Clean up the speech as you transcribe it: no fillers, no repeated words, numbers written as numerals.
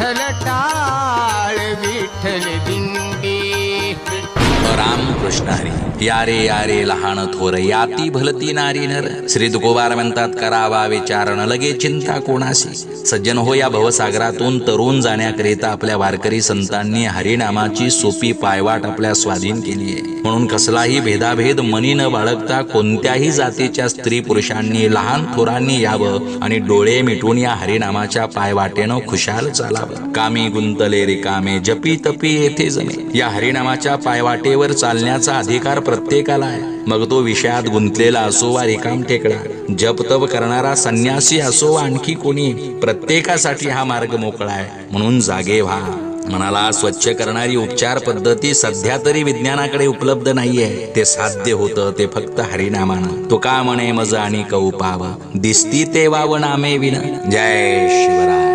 विठ्ठल टाळ विठ्ठल दिंडी. राम कृष्ण हरी. या रे लहान थोर याती भलती नारी नर. श्री तुकोबार म्हणतात, करावा विचारण लगे चिंता कोणासी. सज्जन हो, या भवसागरातून तरुण जाण्याकरिता आपल्या वारकरी संतांनी हरिनामाची सोपी पायवाट आपल्या स्वाधीन केली आहे. म्हणून कसलाही भेदाभेद मनी न बाळगता कोणत्याही जातीच्या स्त्री पुरुषांनी लहान थोरांनी यावं आणि डोळे मिटून या हरिनामाच्या पायवाटेनं खुशाल चालावं. कामी गुंतले रिकामे जपी तपी येथे जमे. या हरिनामाच्या पायवाटेवर चालण्याचा अधिकार प्रत्येकाला आहे. मग तो विषयात गुंतलेला असो वा रिकाम टेकडा, जप तप करणारा संन्यासी असो वा आणखी कोणी, प्रत्येकासाठी हा मार्ग मोकळा आहे. म्हणून जागे व्हा. मनाला स्वच्छ करणारी उपचार पद्धती सध्या तरी विज्ञानाकडे उपलब्ध नाहीये. ते साध्य होतं ते फक्त हरिनामानं. तुका म्हणे मज आणि कौ पाव, दिसती ते वाव नामे विन. जय शिवराय.